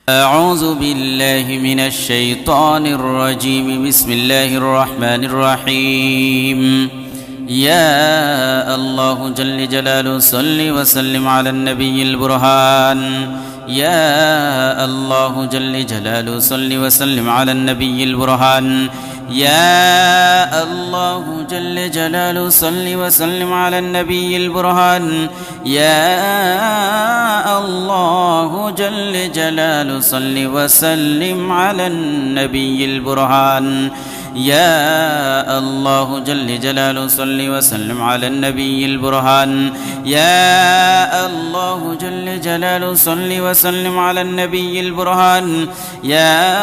أعوذ بالله من الشيطان الرجيم. بسم الله الرحمن الرحيم. يا الله جل جلاله صل وسلم على النبي البرهان. يا الله جل جلاله صل وسلم على النبي البرهان. يا الله جل جلاله صل وسلم على النبي البرهان. يا الله جل جلاله صل وسلم على النبي البرهان. يا الله جل جلاله صل وسلم على النبي البرهان. يا الله جل جلاله صل وسلم على النبي البرهان. يا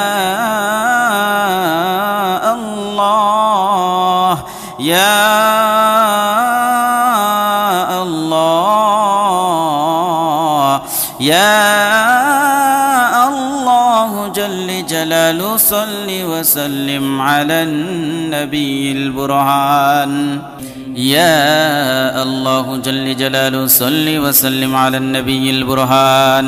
الله يا الله يا الله جل جلاله صل وسلم على النبي البرهان. يا الله جل جلاله صل وسلم على النبي البرهان.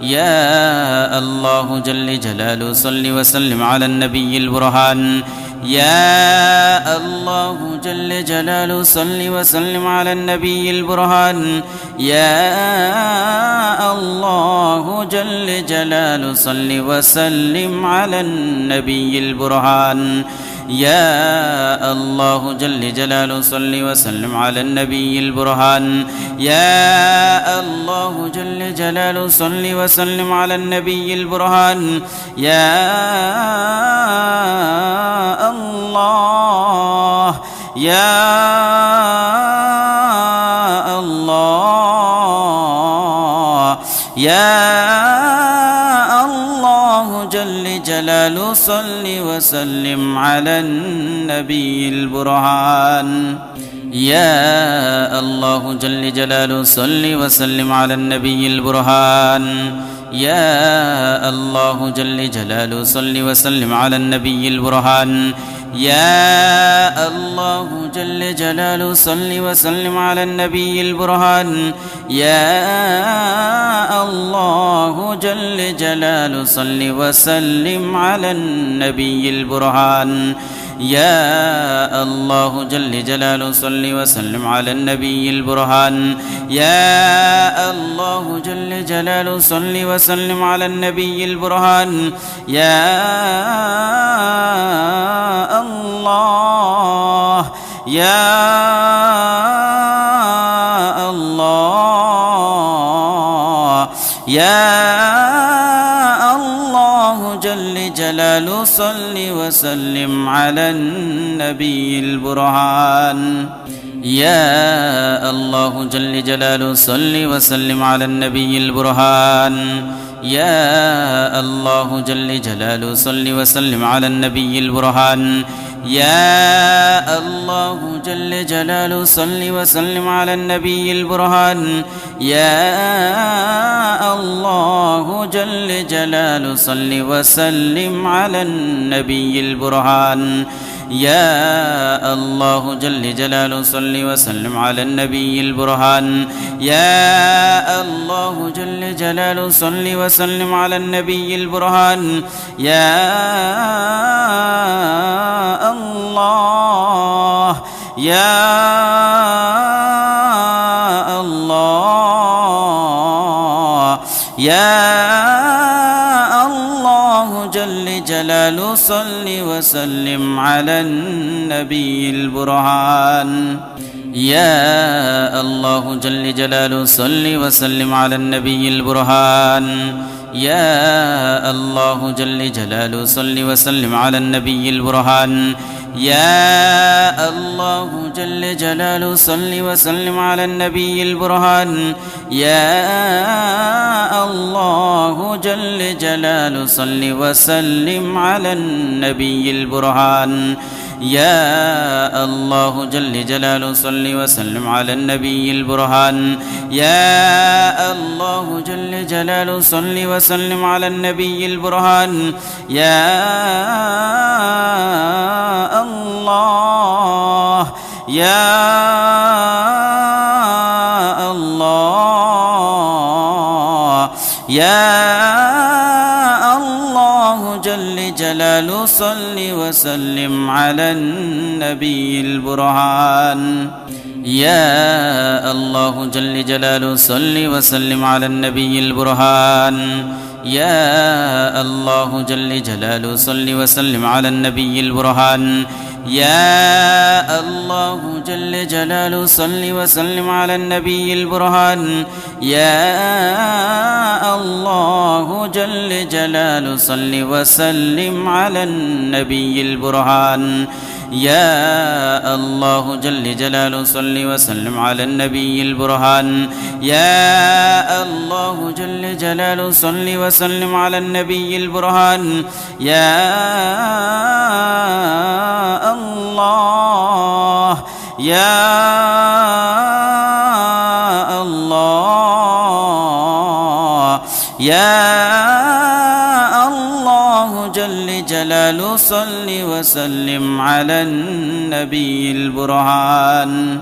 يا الله جل جلاله صل وسلم على النبي البرهان. يا الله جل جلاله صل وسلم على النبي البرهان. يا الله جل جلاله صل وسلم على النبي البرهان. يا الله جل جلاله صل وسلم على النبي البرهان. يا الله جل جلاله صل وسلم على النبي البرهان. يا الله يا الله يا الله جل جلاله صل وسلم على النبي البرهان. يا الله جل جلاله صل وسلم على النبي البرهان. يا الله جل جلاله صل وسلم على النبي البرهان. يا الله جل جلاله صل وسلم على النبي البرهان. يا الله جل جلاله صل وسلم على النبي البرهان. يا الله جل جلاله صل وسلم على النبي البرهان. يا الله جل جلاله صل وسلم على النبي البرهان. يا الله يا الله يا الله جل جلاله صل وسلم على النبي البرهان. يا الله جل جلاله صل وسلم على النبي البرهان. يا الله جل جلاله صل وسلم على النبي البرهان. يا الله جل جلاله صل وسلم على النبي البرهان. يا الله جل جلاله صل وسلم على النبي البرهان. يا الله جل جلاله صل وسلم على النبي البرهان. يا الله جل جلاله صل وسلم على النبي البرهان. يا الله يا الله يا الله جل جلاله صل وسلم على النبي البرهان. يا الله جل جلاله صل وسلم على النبي البرهان. يا الله جل جلاله صل وسلم على النبي البرهان. يا الله جل جلاله صل وسلم على النبي البرهان. يا الله جل جلاله صل وسلم على النبي البرهان. يا الله جل جلاله صل وسلم على النبي البرهان. يا الله جل جلاله صل وسلم على النبي البرهان. يا الله يا الله يا جلال صل وسلم على النبي البرهان يا الله جل جلاله صل وسلم على النبي البرهان يا الله جل جلاله صل وسلم على النبي البرهان يا الله جل جلاله صل وسلم على النبي البرهان يا الله جل جلاله صل وسلم على النبي البرهان يا الله جل جلاله صل وسلم على النبي البرهان يا الله جل جلاله صل وسلم على النبي البرهان يا الله يا الله يا الله جل جلاله صل وسلم على النبي البرهان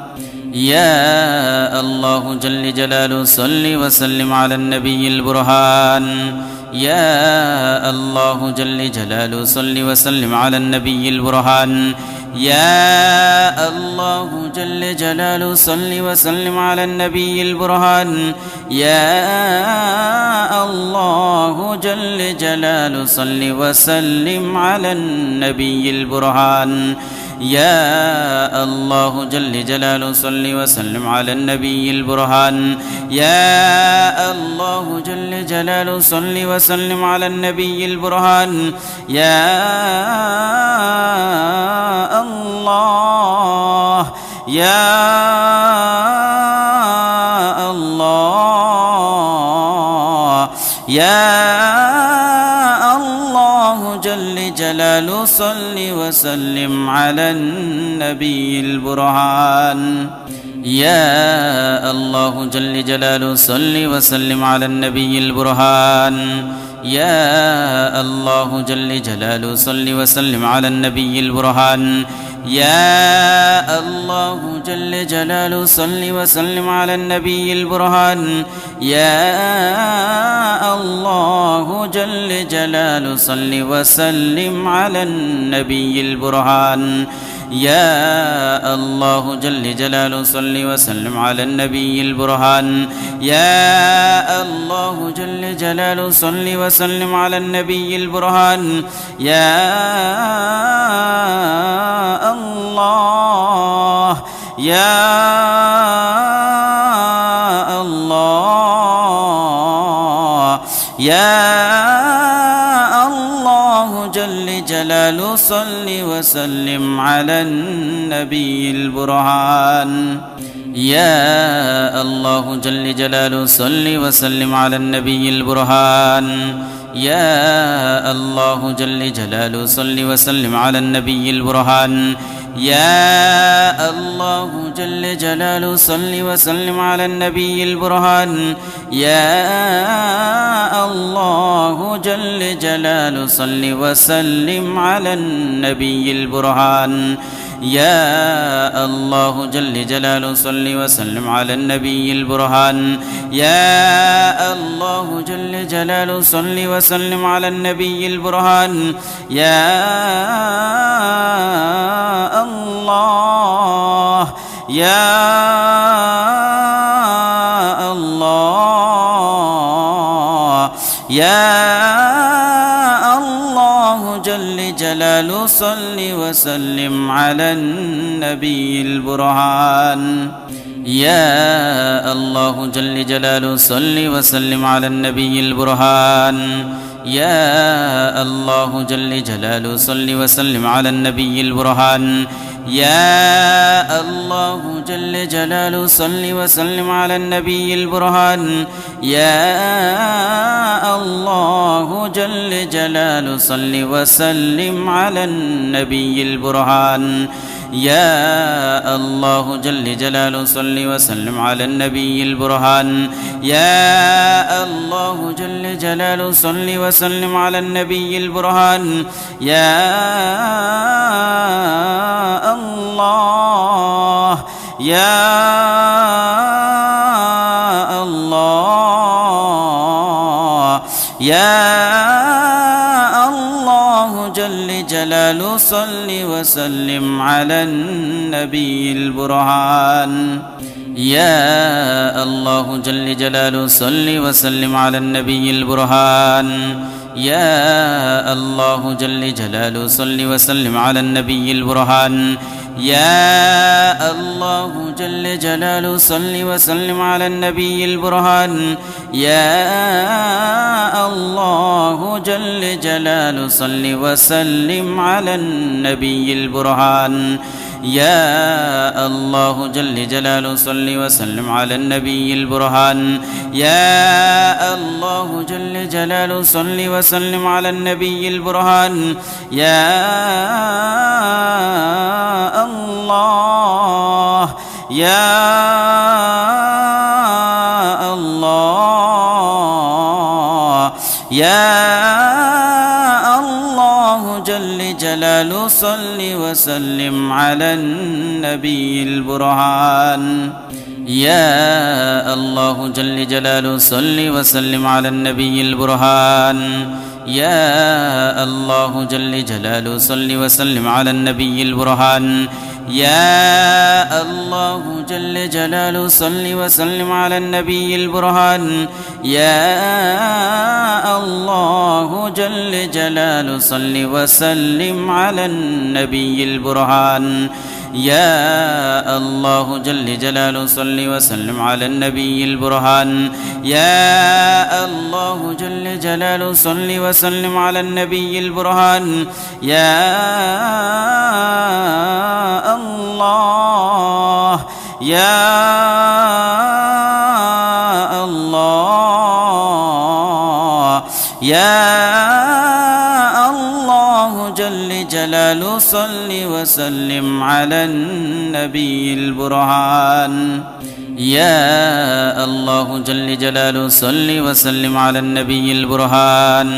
يا الله جل جلاله صل وسلم على النبي البرهان يا الله جل جلاله صل وسلم على النبي البرهان يا الله جل جلاله صل وسلم على النبي البرهان يا الله جل جلاله صل وسلم على النبي البرهان يا الله جل جلاله صل وسلم على النبي البرهان يا الله جل جلاله صل وسلم على النبي البرهان يا الله يا الله يا الله جل جلاله صل وسلم على النبي البرهان يا الله جل جلاله صل وسلم على النبي البرهان يا الله جل جلاله صل وسلم على النبي البرهان يا الله جل جلاله صل وسلم على النبي البرهان يا الله جل جلاله صل وسلم على النبي البرهان يا الله جل جلاله صل وسلم على النبي البرهان يا الله جل جلاله صل وسلم على النبي البرهان يا الله يا الله يا الله جل جلاله صل وسلم على النبي البرهان يا الله جل جلاله صل وسلم على النبي البرهان يا الله جل جلاله صل وسلم على النبي البرهان يا الله جل جلاله صل وسلم على النبي البرهان يا الله جل جلاله صل وسلم على النبي البرهان يا الله جل جلاله صل وسلم على النبي البرهان يا الله جل جلاله صل وسلم على النبي البرهان يا الله يا الله يا الله جل جلاله صل وسلم على النبي البرهان يا الله جل جلاله صل وسلم على النبي البرهان يا الله جل جلاله صل وسلم على النبي البرهان يا الله جل جلاله صل وسلم على النبي البرهان يا الله جل جلاله صل وسلم على النبي البرهان يا الله جل جلاله صل وسلم على النبي البرهان يا الله جل جلاله صل وسلم على النبي البرهان يا الله يا الله يا الله جل جلاله صل وسلم على النبي البرهان يا الله جل جلاله صل وسلم على النبي البرهان يا الله جل جلاله صل وسلم على النبي البرهان يا الله جل جلاله صل وسلم على النبي البرهان يا الله جل جلاله صل وسلم على النبي البرهان يا الله جل جلاله صل وسلم على النبي البرهان يا الله جل جلاله صل وسلم على النبي البرهان يا الله يا الله يا الله جل جلاله صل وسلم على النبي البرهان يا الله جل جلاله صل وسلم على النبي البرهان يا الله جل جلاله صل وسلم على النبي البرهان يا الله جل جلاله صل وسلم على النبي البرهان يا الله جل جلاله صل وسلم على النبي البرهان يا الله جل جلاله صل وسلم على النبي البرهان يا الله جل جلاله صل وسلم على النبي البرهان يا الله يا الله يا الله جل جلاله صل وسلم على النبي البرهان يا الله جل جلاله صل وسلم على النبي البرهان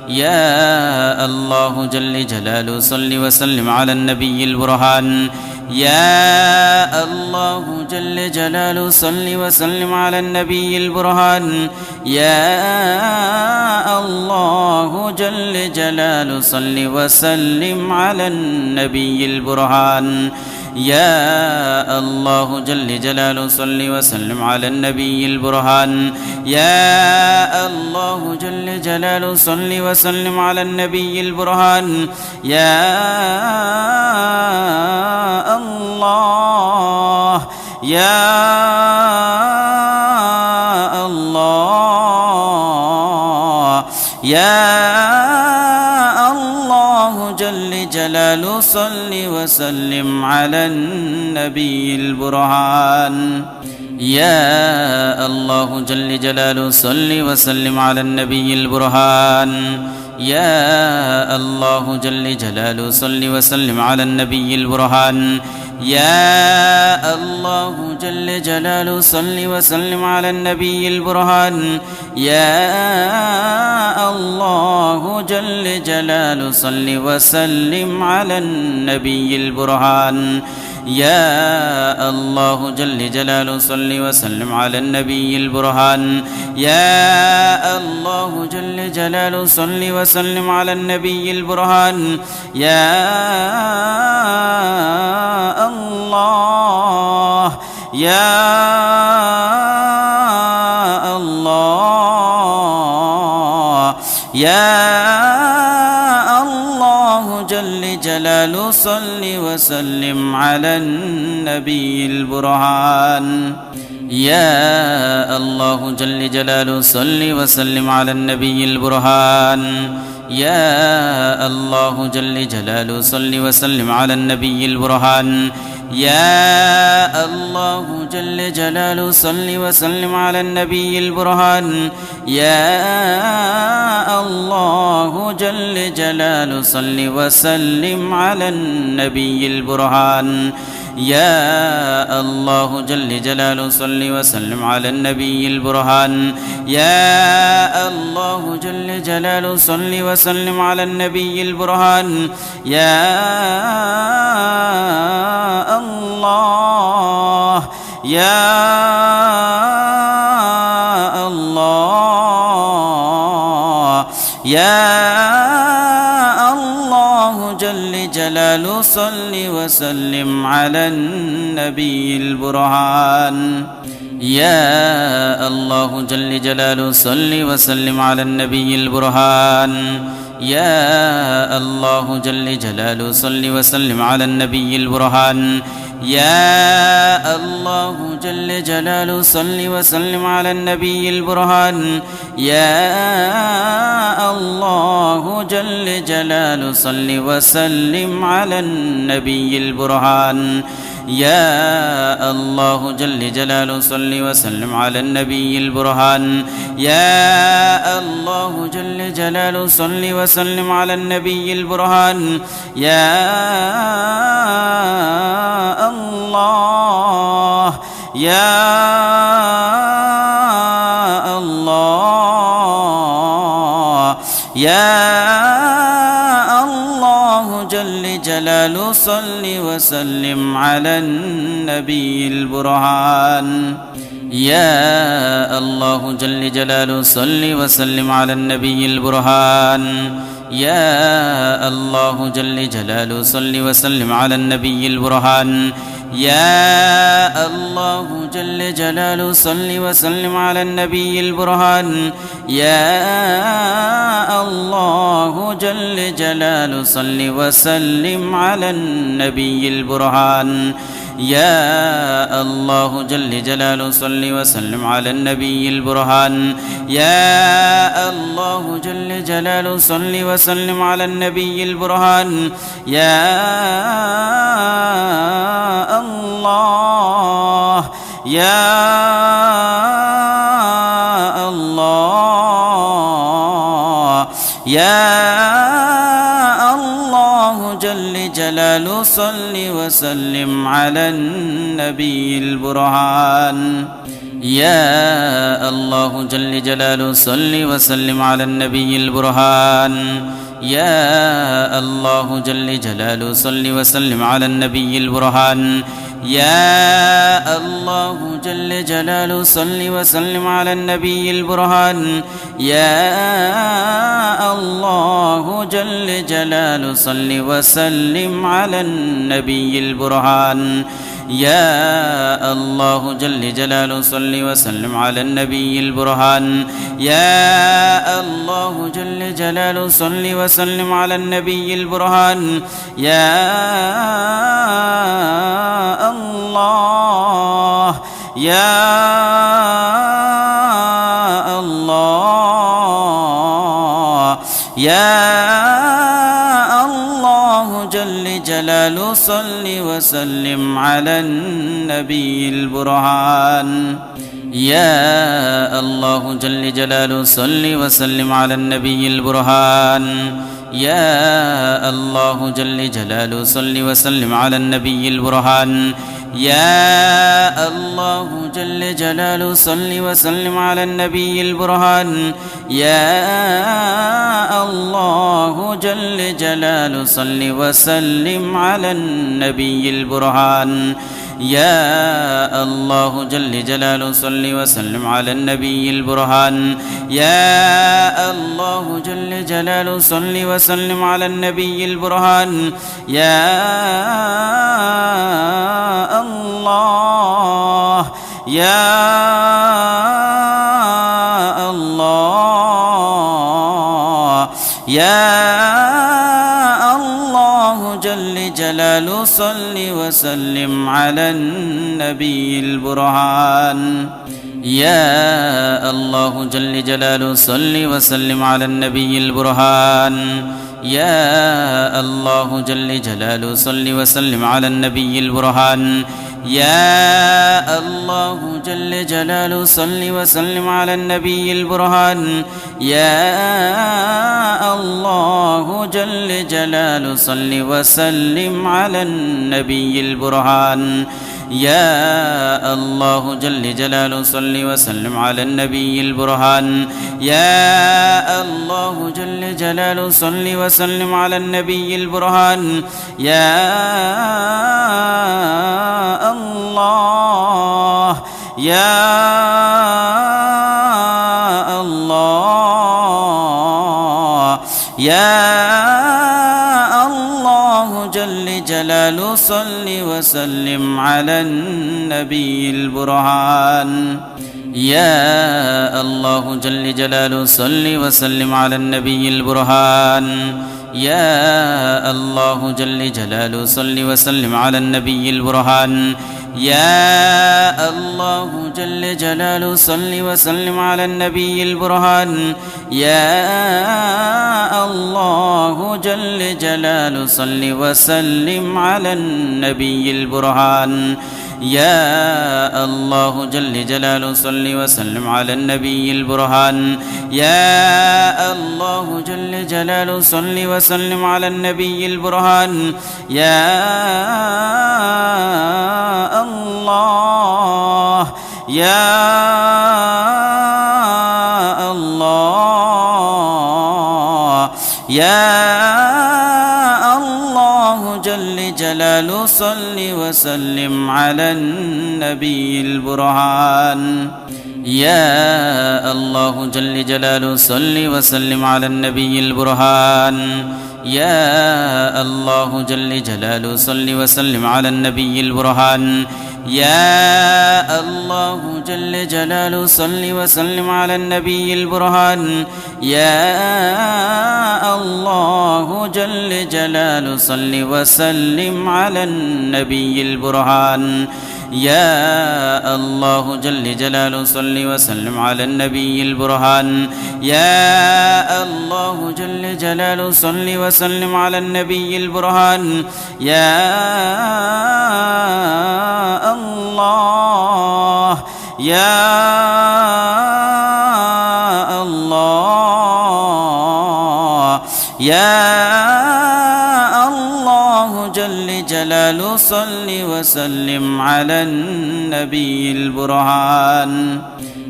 يا الله جل جلاله صل وسلم على النبي البرهان يا الله جل جلاله صل وسلم على النبي البرهان يا الله جل جلاله صل وسلم على النبي البرهان يا الله جل جلاله صل وسلم على النبي البرهان يا الله جل جلاله صل وسلم على النبي البرهان يا الله يا الله يا الله جل جلاله صل وسلم على النبي البرهان يا الله جل جلاله صل وسلم على النبي البرهان يا الله جل جلاله صل وسلم على النبي البرهان يا الله جل جلاله صل وسلم على النبي البرهان يا الله جل جلاله صل وسلم على النبي البرهان يا الله جل جلاله صل وسلم على النبي البرهان يا الله جل جلاله صل وسلم على النبي البرهان يا الله يا الله يا الله جل جلاله صل وسلم على النبي البرهان يا الله جل جلاله صل وسلم على النبي البرهان يا الله جل جلاله صل وسلم على النبي البرهان يا الله جل جلاله صل وسلم على النبي البرهان يا الله جل جلاله صل وسلم على النبي البرهان يا الله جل جلاله صل وسلم على النبي البرهان يا الله جل جلاله صل وسلم على النبي البرهان يا الله يا الله يا الله الله جل جلاله صل وسلم على النبي البرهان يا الله جل جلاله صل وسلم على النبي البرهان يا الله جل جلاله صل وسلم على النبي البرهان يا الله جل جلاله صل وسلم على النبي البرهان يا الله جل جلاله صل وسلم على النبي البرهان يا الله جل جلاله صل وسلم على النبي البرهان يا الله جل جلاله صل وسلم على النبي البرهان يا الله يا الله يا الله جل جلاله صل وسلم على النبي البرهان يا الله جل جلاله صل وسلم على النبي البرهان يا الله جل جلاله صل وسلم على النبي البرهان يا الله جل جلاله صل وسلم على النبي البرهان يا الله جل جلاله صل وسلم على النبي البرهان يا الله جل جلاله صل وسلم على النبي البرهان يا الله جل جلاله صل وسلم على النبي البرهان يا الله يا الله يا الله جل جلاله صل وسلم على النبي البرهان يا الله جل جلاله صل وسلم على النبي البرهان يا الله جل جلاله صل وسلم على النبي البرهان يا الله جل جلاله صل وسلم على النبي البرهان يا الله جل جلاله صل وسلم على النبي البرهان يا الله جل جلاله صل وسلم على النبي البرهان يا الله جل جلاله صل وسلم على النبي البرهان يا الله يا الله يا الله جل جلاله صل وسلم على النبي البرهان يا الله جل جلاله صل وسلم على النبي البرهان يا الله جل جلاله صل وسلم على النبي البرهان يا الله جل جلاله صل وسلم على النبي البرهان يا الله جل جلاله صل وسلم على النبي البرهان يا الله جل جلاله صل وسلم على النبي البرهان يا الله جل جلاله صل وسلم على النبي البرهان يا الله يا الله يا الله جل جلاله صل وسلم على النبي البرهان يا الله جل جلاله صل وسلم على النبي البرهان يا الله جل جلاله صل وسلم على النبي البرهان يا الله جل جلاله صل وسلم على النبي البرهان يا الله جل جلاله صل وسلم على النبي البرهان يا الله جل جلاله صل وسلم على النبي البرهان يا الله جل جلاله صل وسلم على النبي البرهان يا الله يا الله يا الله جل جلاله صل وسلم على النبي البرهان. يا الله جل جلاله صل وسلم على النبي البرهان. يا الله جل جلاله صل وسلم على النبي البرهان. يا الله جل جلاله صل وسلم على النبي البرهان. يا الله جل جلاله صل وسلم على النبي البرهان. يا الله جل جلاله صل وسلم على النبي البرهان. يا الله جل جلاله صل وسلم على النبي البرهان. يا الله يا الله يا الله جل جلاله صل وسلم على النبي البرهان. يا الله جل جلاله صل وسلم على النبي البرهان. يا الله جل جلاله صل وسلم على النبي البرهان. يا الله جل جلاله صل وسلم على النبي البرهان. يا الله جل جلاله صل وسلم على النبي البرهان. يا الله جل جلاله صل وسلم على النبي البرهان. يا الله جل جلاله صل وسلم على النبي البرهان. يا الله يا الله يا الله جل جلاله صل وسلم على النبي البرهان.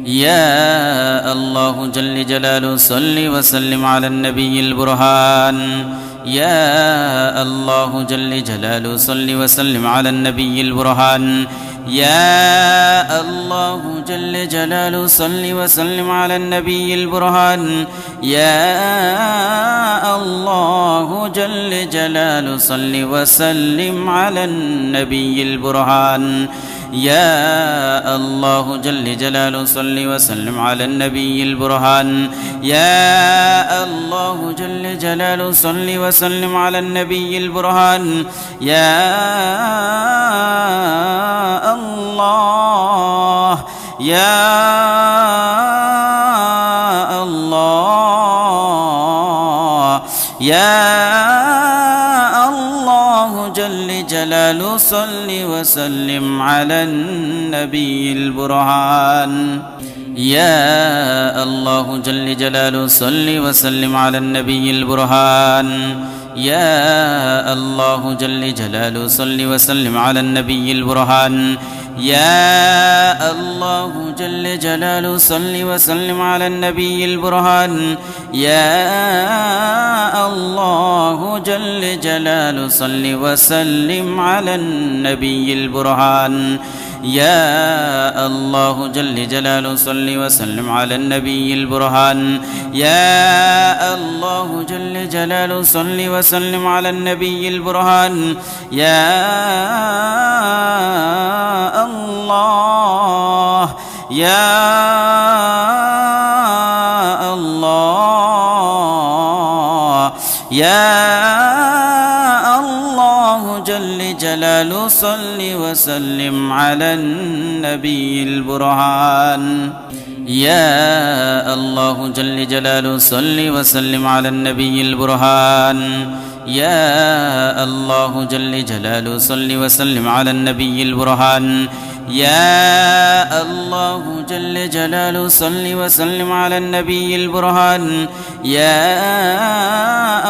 يا الله جل جلاله صل وسلم على النبي البرهان. يا الله جل جلاله صل وسلم على النبي البرهان. يا الله جل جلاله صل وسلم على النبي البرهان. يا الله جل جلاله صل وسلم على النبي البرهان. يا الله جل جلاله صل وسلم على النبي البرهان. يا الله جل جلاله صل وسلم على النبي البرهان. يا الله يا الله يا الله جل جلاله صل وسلم على النبي البرهان. يا الله جل جلاله صل وسلم على النبي البرهان. يا الله جل جلاله صل وسلم على النبي البرهان. يا الله جل جلاله صل وسلم على النبي البرهان. يا الله جل جلاله صل وسلم على النبي البرهان. يا الله جل جلاله صل وسلم على النبي البرهان. يا الله جل جلاله صل وسلم على النبي البرهان. يا الله يا الله يا الله جل جلاله صل وسلم على النبي البرهان. يا الله جل جلاله صل وسلم على النبي البرهان. يا الله جل جلاله صل وسلم على النبي البرهان. يا الله جل جلاله صل وسلم على النبي البرهان. يا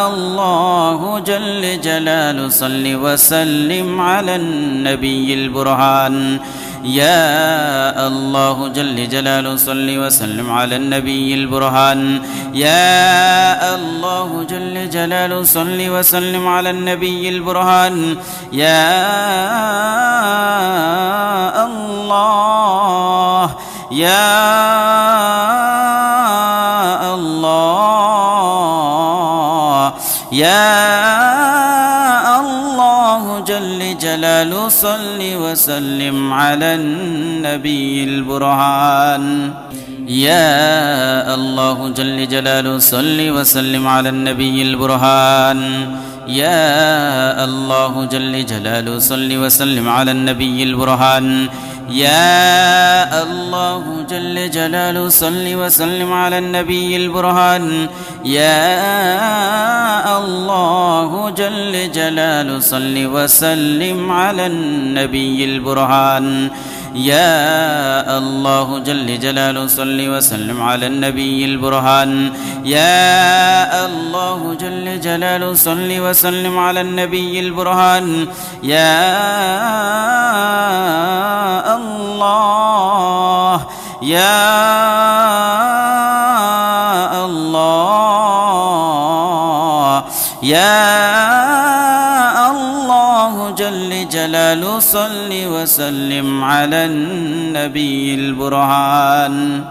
الله جل جلاله صل وسلم على النبي البرهان. يا الله جل جلاله صل وسلم على النبي البرهان. يا الله جل جلاله صل وسلم على النبي البرهان. يا الله يا الله يا الله جل جلاله صل وسلم على النبي البرهان يا الله جل جلاله صل وسلم على النبي البرهان يا الله جل جلاله صل وسلم على النبي البرهان يا الله جل جلاله صل وسلم على النبي البرهان يا الله جل جلاله صل وسلم على النبي البرهان يا الله جل جلاله صل وسلم على النبي البرهان يا الله جل جلاله صل وسلم على النبي البرهان يا الله يا الله يا الله جل جلاله صل وسلم على النبي البرهان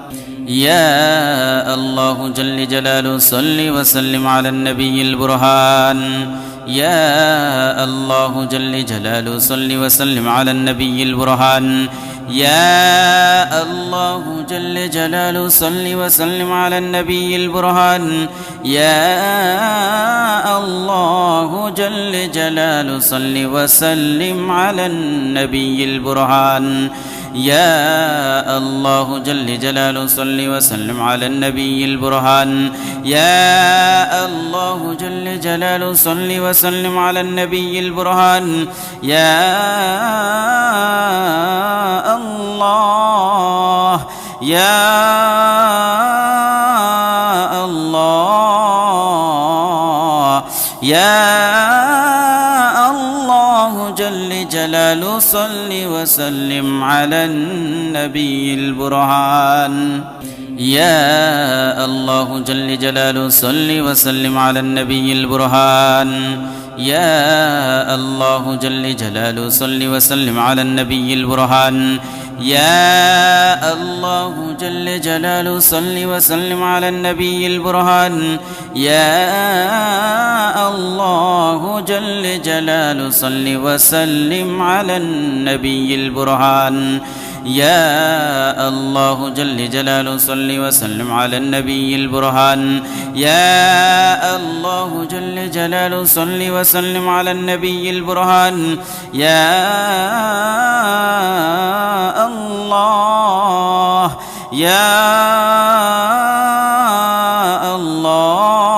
يا الله جل جلاله صل وسلم على النبي البرهان يا الله جل جلاله صل وسلم على النبي البرهان يا الله جل جلاله صل وسلم على النبي البرهان يا الله جل جلاله صل وسلم على النبي البرهان يا الله جل جلاله صل وسلم على النبي البرهان يا الله جل جلاله صل وسلم على النبي البرهان يا الله يا الله يا الله جل جلاله صل وسلم على النبي البرهان يا الله جل جلاله صل وسلم على النبي البرهان يا الله جل جلاله صل وسلم على النبي البرهان يا الله جل جلاله صل وسلم على النبي البرهان يا الله جل جلاله صل وسلم على النبي البرهان يا الله جل جلاله صل وسلم على النبي البرهان يا الله جل جلاله صل وسلم على النبي البرهان يا الله يا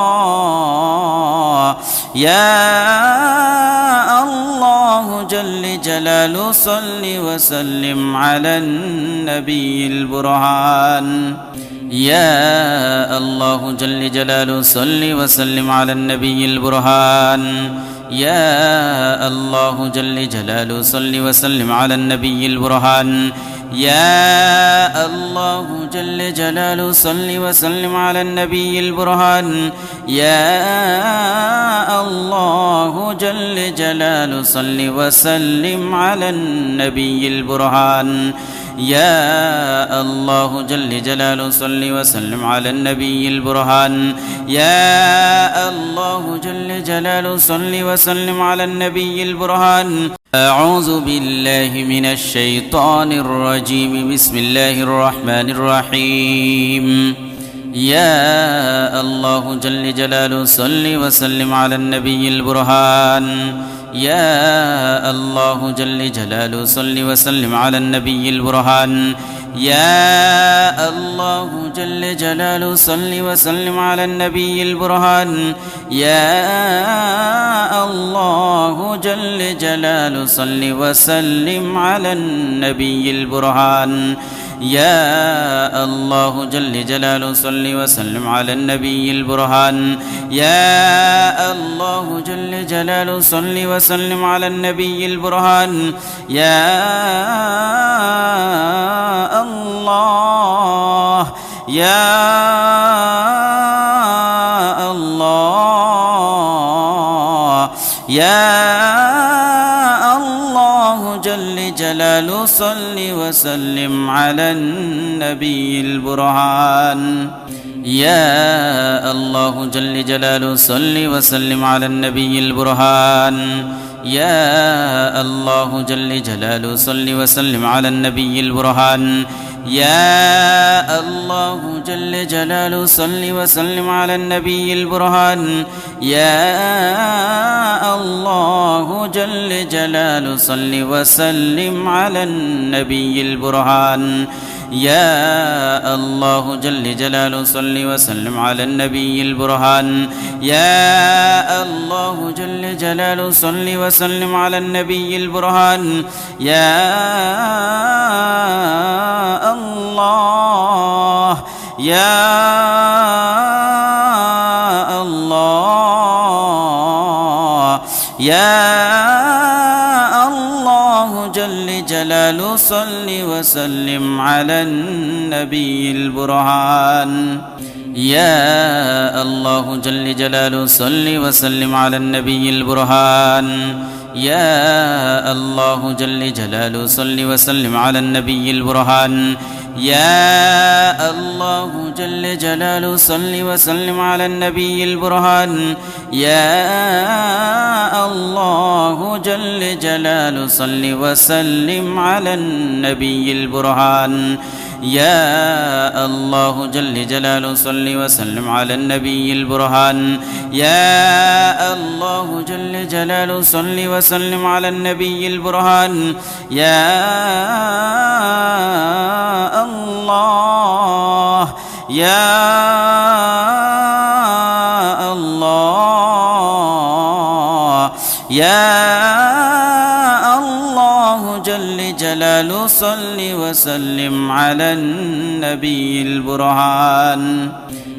الله يا الله جل جلاله صل وسلم على النبي البرهان يا الله جل جلاله صل وسلم على النبي البرهان يا الله جل جلاله صل وسلم على النبي البرهان يا الله جل جلاله صل وسلم على النبي البرهان يا الله جل جلاله صل وسلم على النبي البرهان يا الله جل جلاله صل وسلم على النبي البرهان يا الله جل جلاله صل وسلم على النبي البرهان أعوذ بالله من الشيطان الرجيم بسم الله الرحمن الرحيم يا الله جل جلاله صل وسلم على النبي البرهان يا الله جل جلاله صل وسلم على النبي البرهان يا الله جل جلاله صل وسلم على النبي البرهان يا الله جل جلاله صل وسلم على النبي البرهان يا الله جل جلاله صل وسلم على النبي البرهان يا الله جل جلاله صل وسلم على النبي البرهان يا الله يا الله يا الله جل جلاله صل وسلم على النبي البرهان يا الله جل جلاله صل وسلم على النبي البرهان يا الله جل جلاله صل وسلم على النبي البرهان يا الله جل جلاله صل وسلم على النبي البرهان يا الله جل جلاله صل وسلم على النبي البرهان يا الله جل جلاله صل وسلم على النبي البرهان يا الله جل جلاله صل وسلم على النبي البرهان يا الله يا الله يا الله جل جلاله صل وسلم على النبي البرهان يا الله جل جلاله صل وسلم على النبي البرهان يا الله جل جلاله صل وسلم على النبي البرهان يا الله جل جلاله صل وسلم على النبي البرهان يا الله جل جلاله صل وسلم على النبي البرهان يا الله جل جلاله صل وسلم على النبي البرهان يا الله جل جلاله صل وسلم على النبي البرهان يا الله يا الله يا الله جل جلاله صل وسلم على النبي البرهان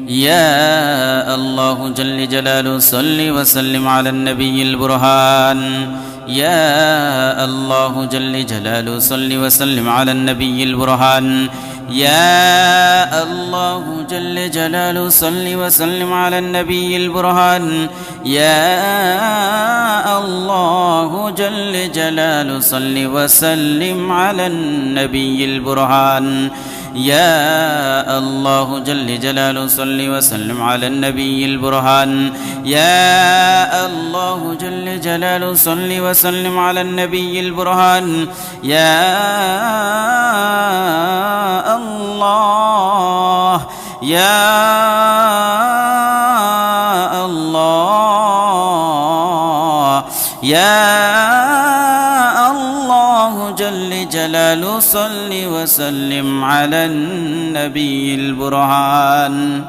يا الله جل جلاله صل وسلم على النبي البرهان يا الله جل جلاله صل وسلم على النبي البرهان يا الله جل جلاله صل وسلم على النبي البرهان يا الله جل جلاله صل وسلم على النبي البرهان يا الله جل جلاله صل وسلم على النبي البرهان يا الله جل جلاله صل وسلم على النبي البرهان يا الله يا الله يا الله جل جلاله صل وسلم على النبي البرهان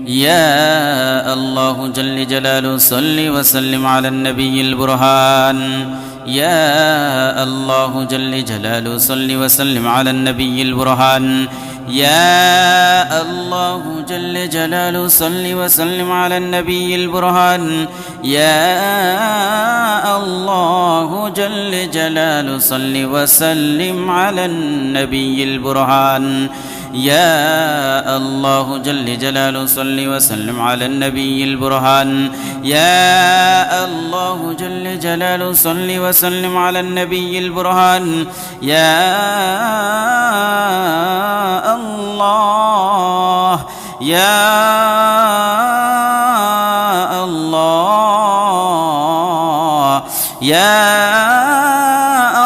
يا الله جل جلاله صل وسلم على النبي البرهان يا الله جل جلاله صل وسلم على النبي البرهان يا الله جل جلاله صل وسلم على النبي البرهان يا الله جل جلاله صل وسلم على النبي البرهان يا الله جل جلاله صل وسلم على النبي البرهان يا الله جل جلاله صل وسلم على النبي البرهان يا الله يا الله يا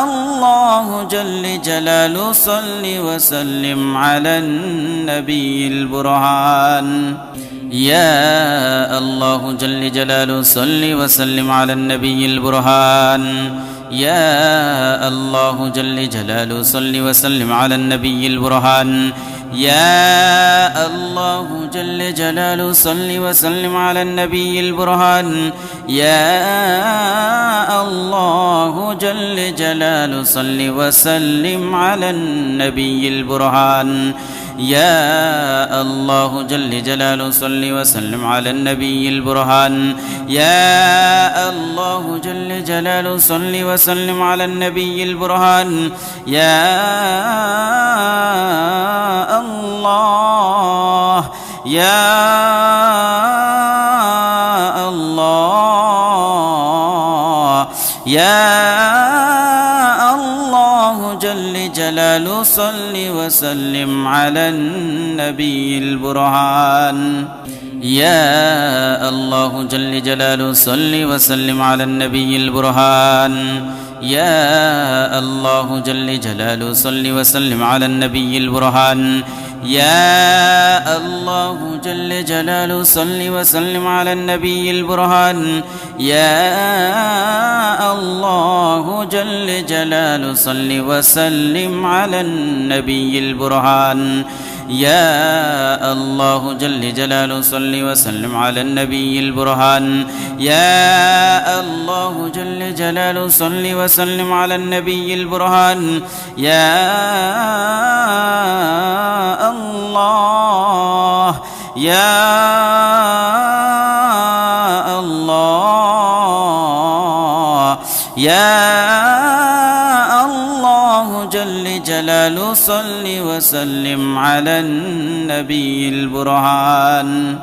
الله جل جلاله صل وسلم على النبي البرهان يا الله جل جلاله صل وسلم على النبي البرهان يا الله جل جلاله صل وسلم على النبي البرهان يا الله جل جلاله صل وسلم على النبي البرهان يا الله جل جلاله صل وسلم على النبي البرهان يا الله جل جلاله صل وسلم على النبي البرهان يا الله جل جلاله صل وسلم على النبي البرهان يا الله يا الله يا الله جل جلاله صل وسلم على النبي البرهان يا الله جل جلاله صل وسلم على النبي البرهان يا الله جل جلاله صل وسلم على النبي البرهان يا الله جل جلاله صل وسلم على النبي البرهان يا الله جل جلاله صل وسلم على النبي البرهان يا الله جل جلاله صل وسلم على النبي البرهان يا الله جل جلاله صل وسلم على النبي البرهان يا الله يا الله يا الله جل جلاله صل وسلم على النبي البرهان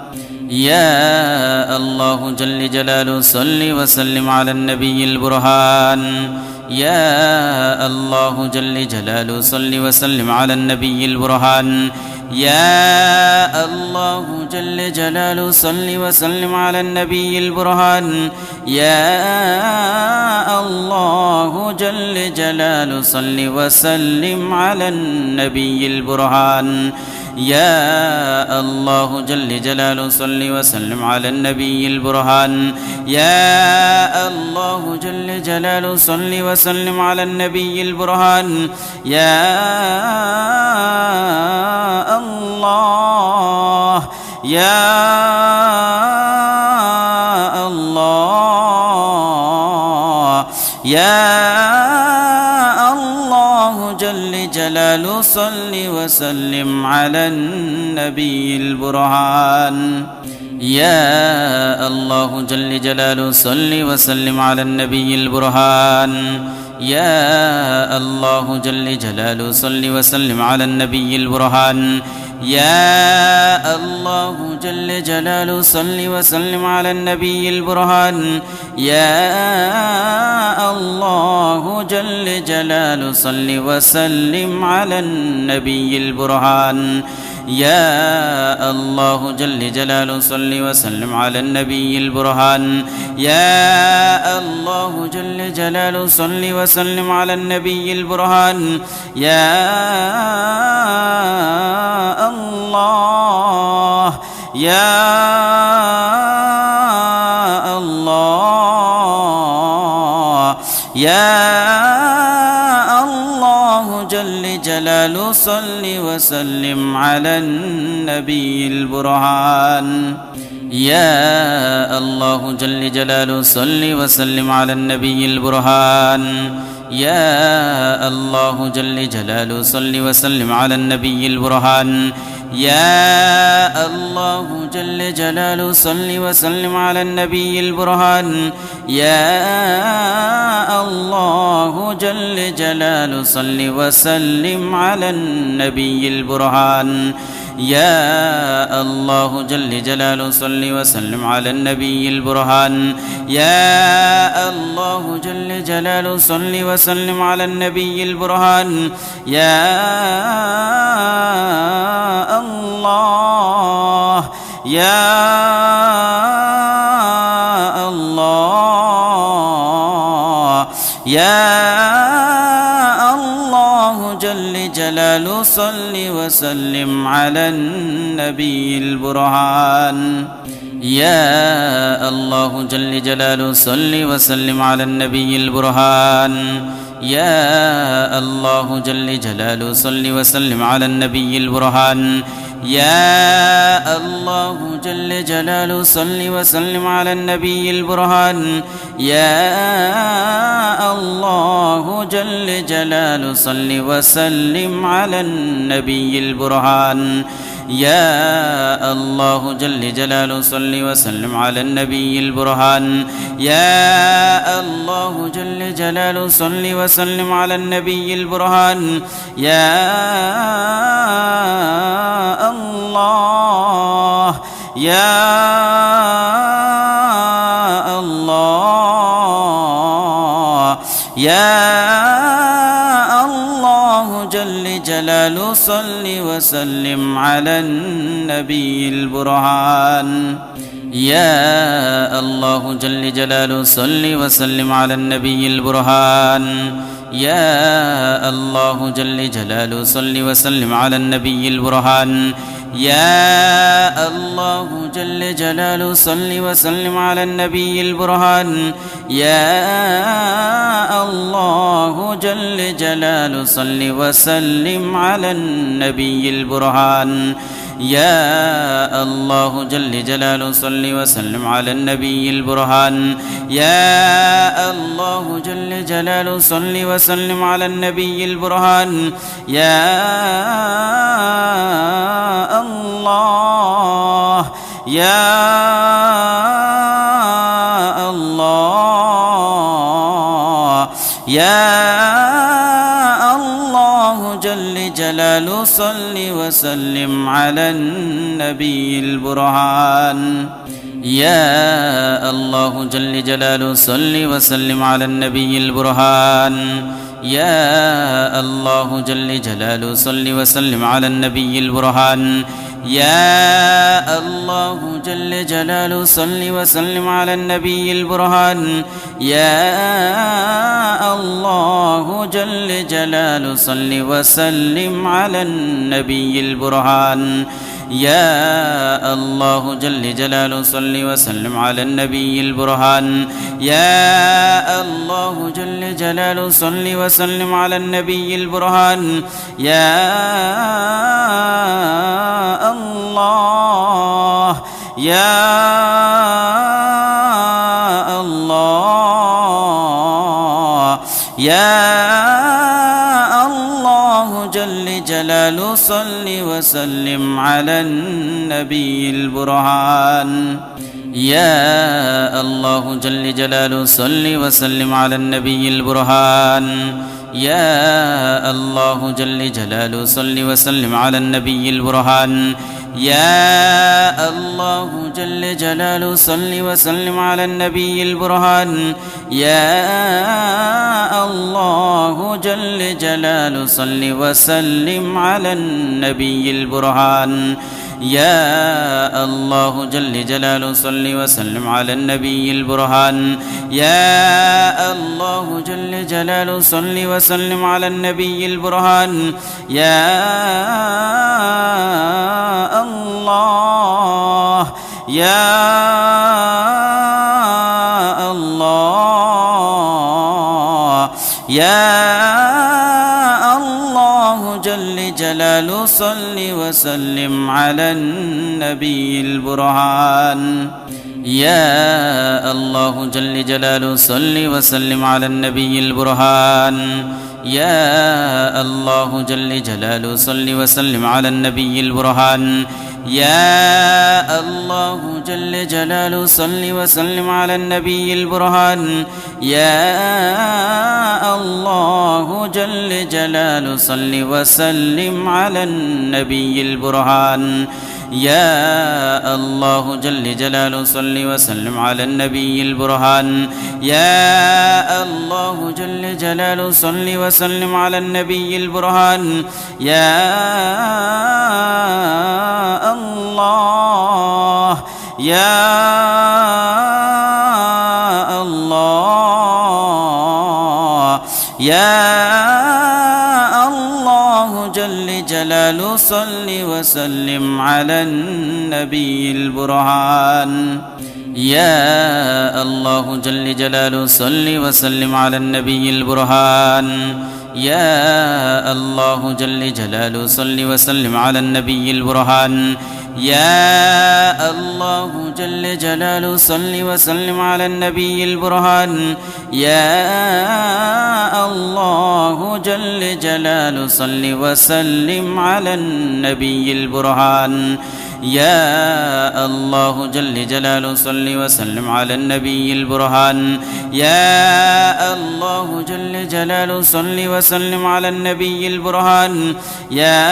يا الله جل جلاله صل وسلم على النبي البرهان يا الله جل جلاله صل وسلم على النبي البرهان يا الله جل جلاله صل وسلم على النبي البرهان يا الله جل جلاله صل وسلم على النبي البرهان يا الله جل جلاله صل وسلم على النبي البرهان يا الله جل جلاله صل وسلم على النبي البرهان يا الله يا الله يا الله جل جلاله صل وسلم على النبي البرهان يا الله جل جلاله صل وسلم على النبي البرهان يا الله جل جلاله صل وسلم على النبي البرهان يا الله جل جلاله صل وسلم على النبي البرهان يا الله جل جلاله صل وسلم على النبي البرهان يا الله جل جلاله صل وسلم على النبي البرهان يا الله جل جلاله صل وسلم على النبي البرهان يا الله يا الله يا الله جل جلاله صل وسلم على النبي البرهان يا الله جل جلاله صل وسلم على النبي البرهان يا الله جل جلاله صل وسلم على النبي البرهان يا الله جل جلاله صل وسلم على النبي البرهان يا الله جل جلاله صل وسلم على النبي البرهان يا الله جل جلاله صل وسلم على النبي البرهان يا الله جل جلاله صل وسلم على النبي البرهان يا الله يا الله يا الله جل جلاله صل وسلم على النبي البرهان يا الله جل جلاله صل وسلم على النبي البرهان يا الله جل جلاله صل وسلم على النبي البرهان يا الله جل جلاله صل وسلم على النبي البرهان يا الله جل جلاله صل وسلم على النبي البرهان يا الله جل جلاله صل وسلم على النبي البرهان يا الله جل جلاله صل وسلم على النبي البرهان يا الله يا الله يا الله جل جلال صل وسلم على النبي البرهان. يا الله جل جلاله صل وسلم على النبي البرهان. يا الله جل جلاله صل وسلم على النبي البرهان. يا الله جل جلاله صل وسلم على النبي البرهان. يا الله جل جلاله صل وسلم على النبي البرهان. يا الله جل جلاله صل وسلم على النبي البرهان. يا الله جل جلاله صل وسلم على النبي البرهان. يا الله يا الله يا الله جل جلاله صل وسلم على النبي البرهان. يا الله جل جلاله صل وسلم على النبي البرهان. يا الله جل جلاله صل وسلم على النبي البرهان. يا الله جل جلاله صل وسلم على النبي البرهان. يا الله جل جلاله صل وسلم على النبي البرهان. يا الله جل جلاله صل وسلم على النبي البرهان. يا الله جل جلاله صل وسلم على النبي البرهان. يا الله يا الله يا الله جل جلاله صل وسلم على النبي البرهان. يا الله جل جلاله صل وسلم على النبي البرهان. يا الله جل جلاله صل وسلم على النبي البرهان. يا الله جل جلاله صل وسلم على النبي البرهان. يا الله جل جلاله صل وسلم على النبي البرهان. يا الله جل جلاله صل وسلم على النبي البرهان. يا الله جل جلاله صل وسلم على النبي البرهان. يا الله يا الله يا الله جل جلاله صل وسلم على النبي البرهان. يا الله جل جلاله صل وسلم على النبي البرهان. يا الله جل جلاله صل وسلم على النبي البرهان. يا الله جل جلاله صل وسلم على النبي البرهان. يا الله جل جلاله صل وسلم على النبي البرهان. يا الله جل جلاله صل وسلم على النبي البرهان. يا الله جل جلاله صل وسلم على النبي البرهان. يا الله يا الله يا الله جل جلاله صل وسلم على النبي البرهان. يا الله جل جلاله صل وسلم على النبي البرهان. يا الله جل جلاله صل وسلم على النبي البرهان. يا الله جل جلاله صل وسلم على النبي البرهان. يا الله جل جلاله صل وسلم على النبي البرهان. يا الله جل جلاله صل وسلم على النبي البرهان. يا الله جل جلاله صل وسلم على النبي البرهان. يا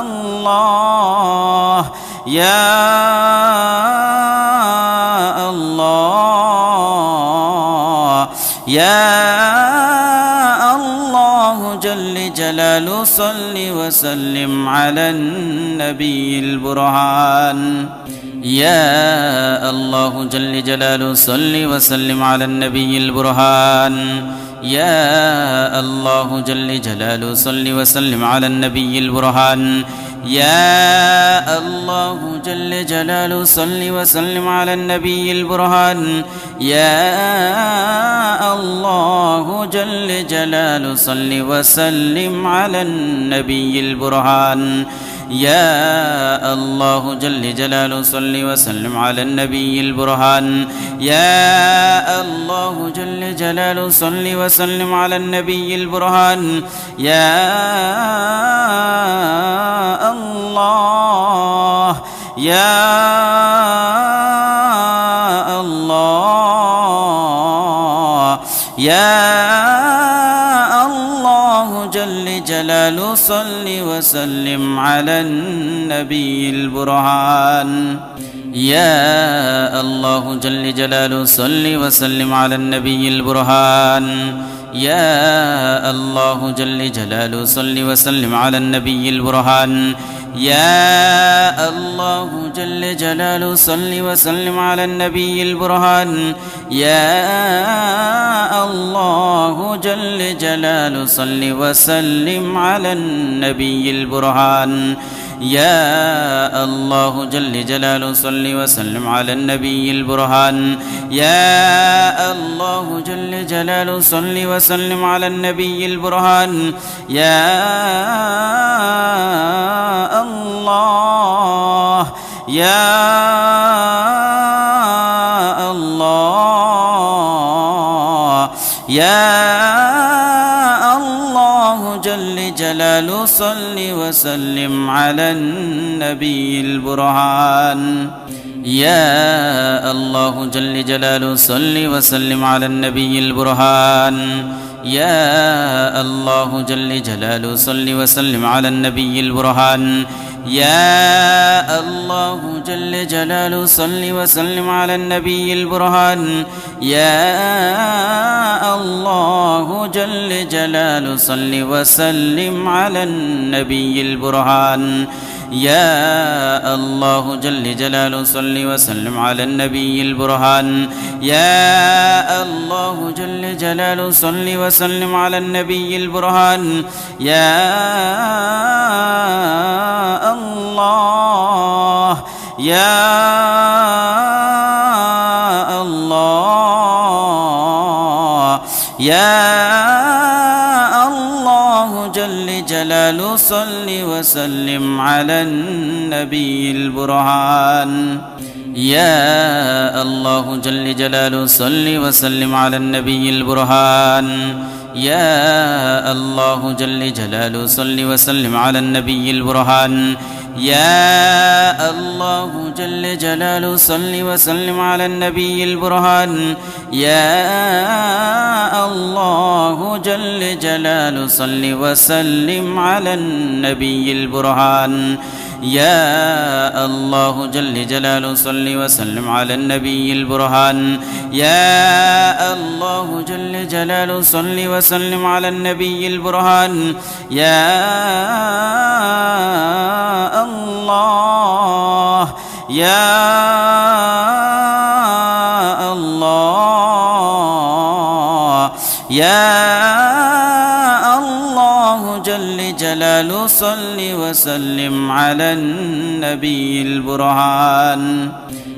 الله يا الله يا الله جل جلال صل وسلم على النبي البرهان يا الله جل جلاله صل وسلم على النبي البرهان يا الله جل جلاله صل وسلم على النبي البرهان يا الله جل جلاله صل وسلم على النبي البرهان يا الله جل جلاله صل وسلم على النبي البرهان يا الله جل جلاله صل وسلم على النبي البرهان يا الله جل جلاله صل وسلم على النبي البرهان يا الله يا الله يا الله جل جلاله صل وسلم على النبي البرهان يا الله جل جلاله صل وسلم على النبي البرهان يا الله جل جلاله صل وسلم على النبي البرهان يا الله جل جلاله صل وسلم على النبي البرهان يا الله جل جلاله صل وسلم على النبي البرهان يا الله جل جلاله صل وسلم على النبي البرهان يا الله جل جلاله صل وسلم على النبي البرهان يا الله يا الله يا الله جل جلاله صل وسلم على النبي البرهان يا الله جل جلاله صل وسلم على النبي البرهان يا الله جل جلاله صل وسلم على النبي البرهان يا الله جل جلاله صل وسلم على النبي البرهان يا الله جل جلاله صل وسلم على النبي البرهان يا الله جل جلاله صل وسلم على النبي البرهان يا الله جل جلاله صل وسلم على النبي البرهان يا الله يا الله يا الله جل جلاله صل وسلم على النبي البرهان يا الله جل جلاله صل وسلم على النبي البرهان يا الله جل جلاله صل وسلم على النبي البرهان يا الله جل جلاله صل وسلم على النبي البرهان يا الله جل جلاله صل وسلم على النبي البرهان يا الله جل جلاله صل وسلم على النبي البرهان يا الله جل جلاله صل وسلم على النبي البرهان يا الله يا الله يا الله جل جلاله صل وسلم على النبي البرهان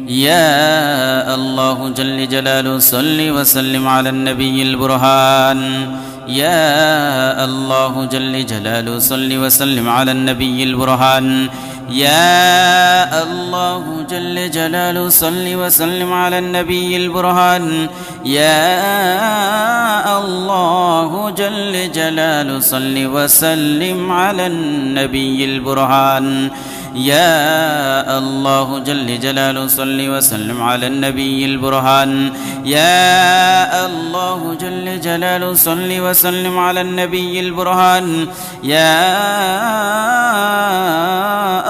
يا الله جل جلاله صل وسلم على النبي البرهان يا الله جل جلاله صل وسلم على النبي البرهان يا الله جل جلاله صل وسلم على النبي البرهان يا الله جل جلاله صل وسلم على النبي البرهان يا الله جل جلاله صل وسلم على النبي البرهان يا الله جل جلاله صل وسلم على النبي البرهان يا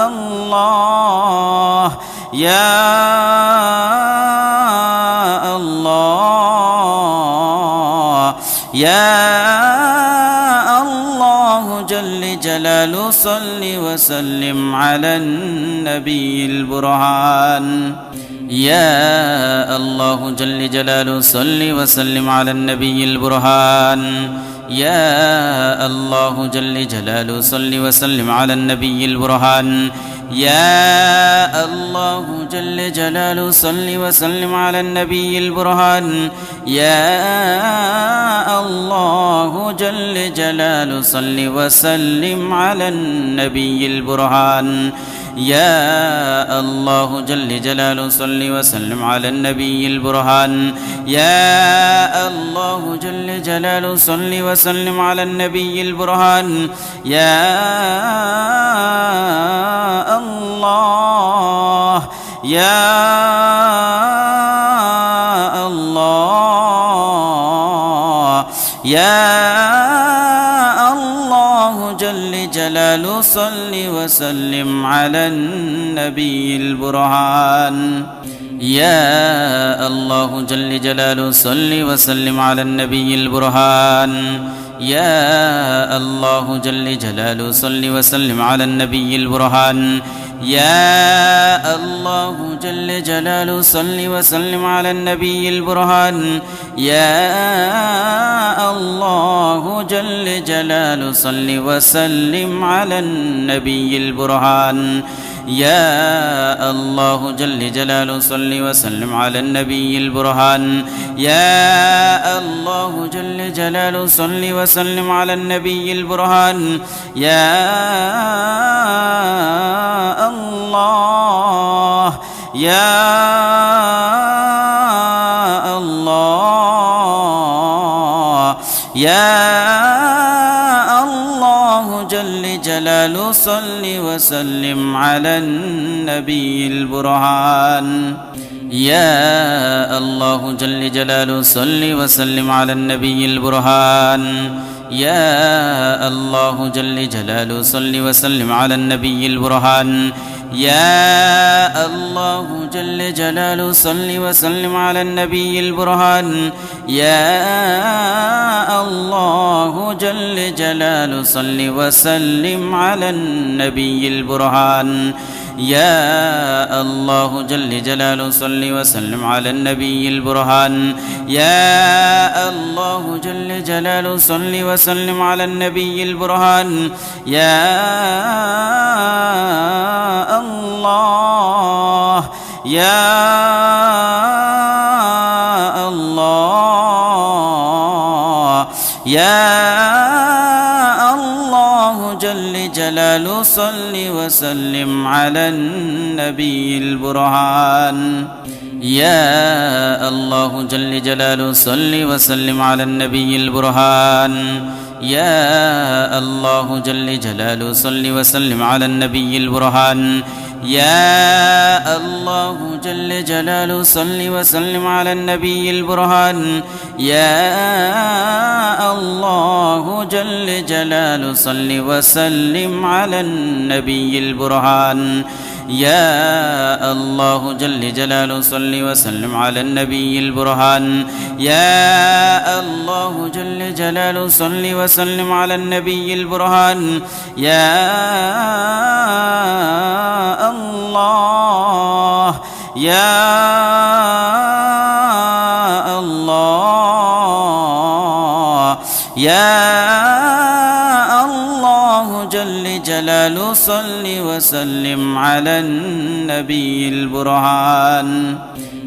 الله يا الله يا الله جلاله صل وسلم على النبي البرهان يا الله جل جلاله صل وسلم على النبي البرهان يا الله جل جلاله صل وسلم على النبي البرهان يا الله جل جلاله صل وسلم على النبي البرهان يا الله جل جلاله صل وسلم على النبي البرهان يا الله جل جلاله صل وسلم على النبي البرهان يا الله جل جلاله صل وسلم على النبي البرهان يا الله يا الله يا الله جل جلاله صل وسلم على النبي البرهان يا الله جل جلاله صل وسلم على النبي البرهان يا الله جل جلاله صل وسلم على النبي البرهان يا الله جل جلاله صل وسلم على النبي البرهان يا الله جل جلاله صل وسلم على النبي البرهان يا الله جل جلاله صل وسلم على النبي البرهان يا الله جل جلاله صل وسلم على النبي البرهان يا الله يا الله يا الله جل جلاله صل وسلم على النبي البرهان يا الله جل جلاله صل وسلم على النبي البرهان يا الله جل جلاله صل وسلم على النبي البرهان يا الله جل جلاله صل وسلم على النبي البرهان يا الله جل جلاله صل وسلم على النبي البرهان يا الله جل جلاله صل وسلم على النبي البرهان يا الله جل جلاله صل وسلم على النبي البرهان يا الله يا الله يا الله جل جلاله صل وسلم على النبي البرهان يا الله جل جلاله صل وسلم على النبي البرهان يا الله جل جلاله صل وسلم على النبي البرهان يا الله جل جلاله صل وسلم على النبي البرهان يا الله جل جلاله صل وسلم على النبي البرهان يا الله جل جلاله صل وسلم على النبي البرهان يا الله جل جلاله صل وسلم على النبي البرهان يا الله يا الله يا الله جل جلاله صل وسلم على النبي البرهان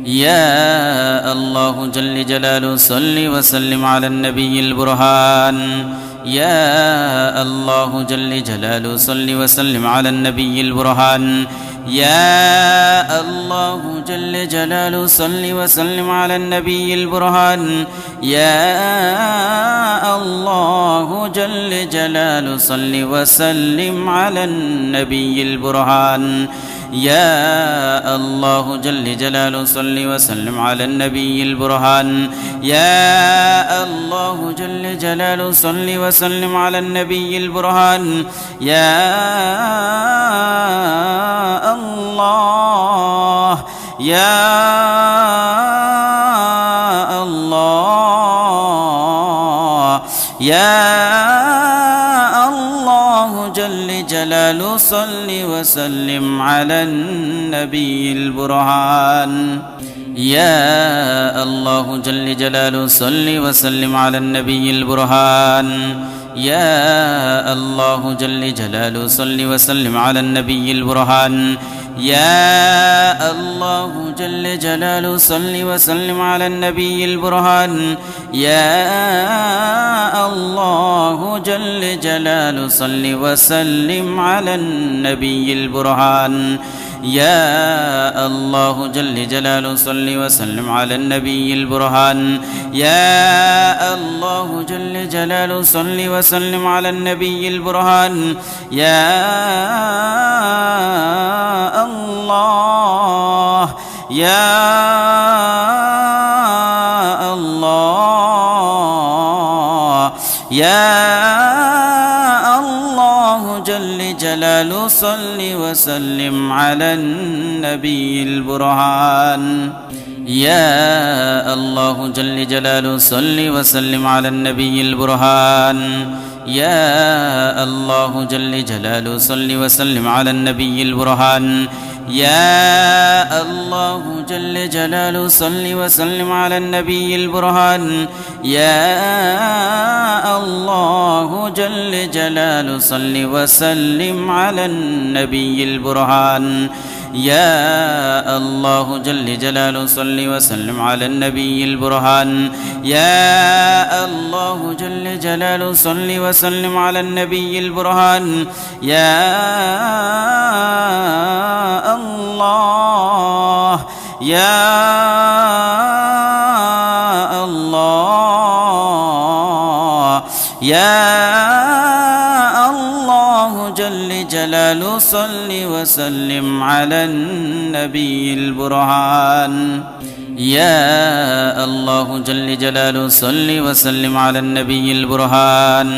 يا الله جل جلاله صل وسلم على النبي البرهان يا الله جل جلاله صل وسلم على النبي البرهان يا الله جل جلاله صل وسلم على النبي البرهان يا الله جل جلاله صل وسلم على النبي البرهان يا الله جل جلاله صل وسلم على النبي البرهان يا الله جل جلاله صل وسلم على النبي البرهان يا الله يا الله يا الله جل جلاله صل وسلم على النبي البرهان يا الله جل جلاله صل وسلم على النبي البرهان يا الله جل جلاله صل وسلم على النبي البرهان يا الله جل جلاله صل وسلم على النبي البرهان يا الله جل جلاله صل وسلم على النبي البرهان يا الله جل جلاله صل وسلم على النبي البرهان يا الله جل جلاله صل وسلم على النبي البرهان يا الله يا الله يا الله جل جلاله صل وسلم على النبي البرهان يا الله جل جلاله صل وسلم على النبي البرهان يا الله جل جلاله صل وسلم على النبي البرهان يا الله جل جلاله صل وسلم على النبي البرهان يا الله جل جلاله صل وسلم على النبي البرهان يا الله جل جلاله صل وسلم على النبي البرهان يا الله جل جلاله صل وسلم على النبي البرهان يا الله يا الله يا الله جل جلاله صل وسلم على النبي البرهان يا الله جل جلاله صل وسلم على النبي البرهان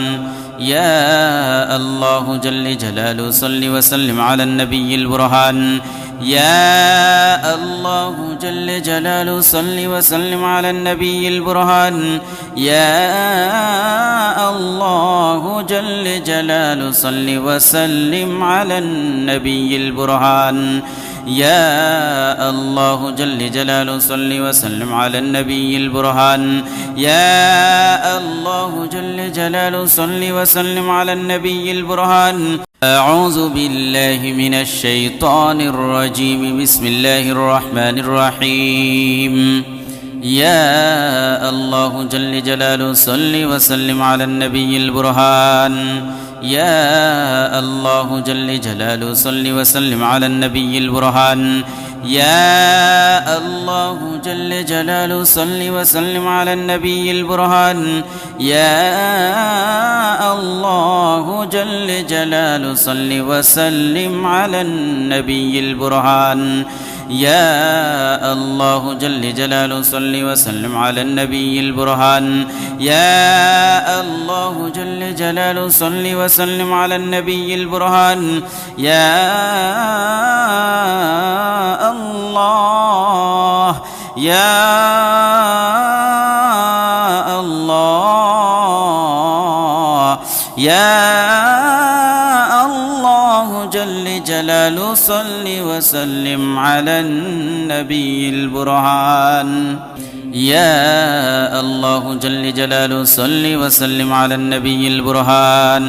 يا الله جل جلاله صل وسلم على النبي البرهان يا الله جل جلاله صل وسلم على النبي البرهان يا الله جل جلاله صل وسلم على النبي البرهان يا الله جل جلاله صل وسلم على النبي البرهان يا الله جل جلاله صل وسلم على النبي البرهان أعوذ بالله من الشيطان الرجيم بسم الله الرحمن الرحيم يا الله جل جلاله صل وسلم على النبي البرهان يا الله جل جلاله صل وسلم على النبي البرهان يا الله جل جلاله صل وسلم على النبي البرهان يا الله جل جلاله صل وسلم على النبي البرهان يا الله جل جلاله صل وسلم على النبي البرهان يا الله جل جلاله صل وسلم على النبي البرهان يا الله يا الله يا الله جل جلاله صل وسلم على النبي البرهان يا الله جل جلاله صل وسلم على النبي البرهان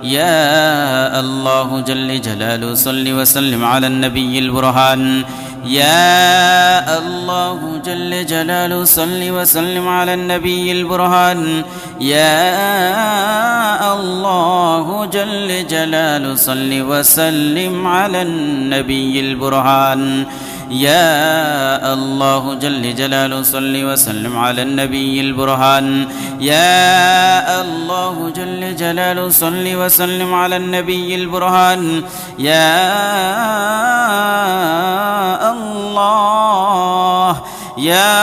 يا الله جل جلاله صل وسلم على النبي البرهان يا الله جل جلاله صل وسلم على النبي البرهان يا الله جل جلاله صل وسلم على النبي البرهان يا الله جل جلاله صل وسلم على النبي البرهان يا الله جل جلاله صل وسلم على النبي البرهان يا الله يا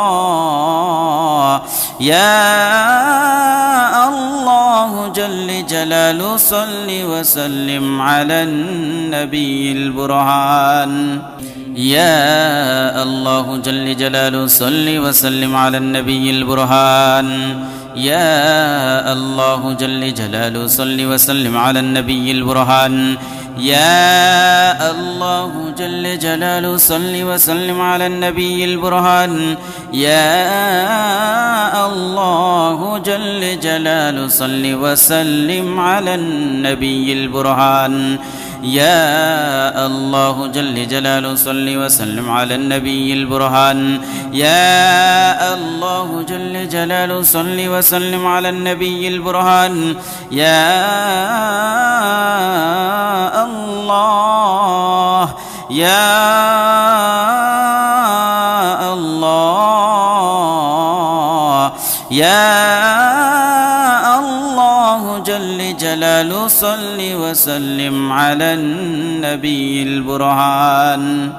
الله يا الله جل جلاله صل وسلم على النبي البرهان يا الله جل جلاله صل وسلم على النبي البرهان يا الله جل جلاله صل وسلم على النبي البرهان يا الله جل جلاله صل وسلم على النبي البرهان يا الله جل جلاله صل وسلم على النبي البرهان يا الله جل جلاله صل وسلم على النبي البرهان يا الله جل جلاله صل وسلم على النبي البرهان يا الله يا الله يا الله جل جلاله صل وسلم على النبي البرهان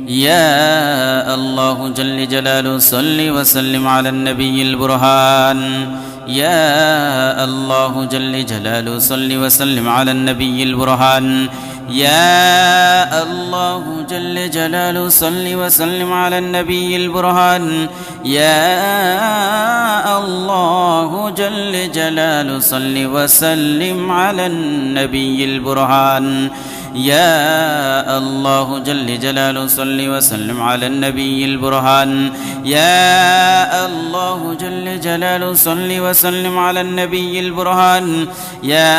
يا الله جل جلاله صل وسلم على النبي البرهان يا الله جل جلاله صل وسلم على النبي البرهان يا الله جل جلاله صل وسلم على النبي البرهان يا الله جل جلاله صل وسلم على النبي البرهان يا الله جل جلاله صل وسلم على النبي البرهان يا الله جل جلاله صل وسلم على النبي البرهان يا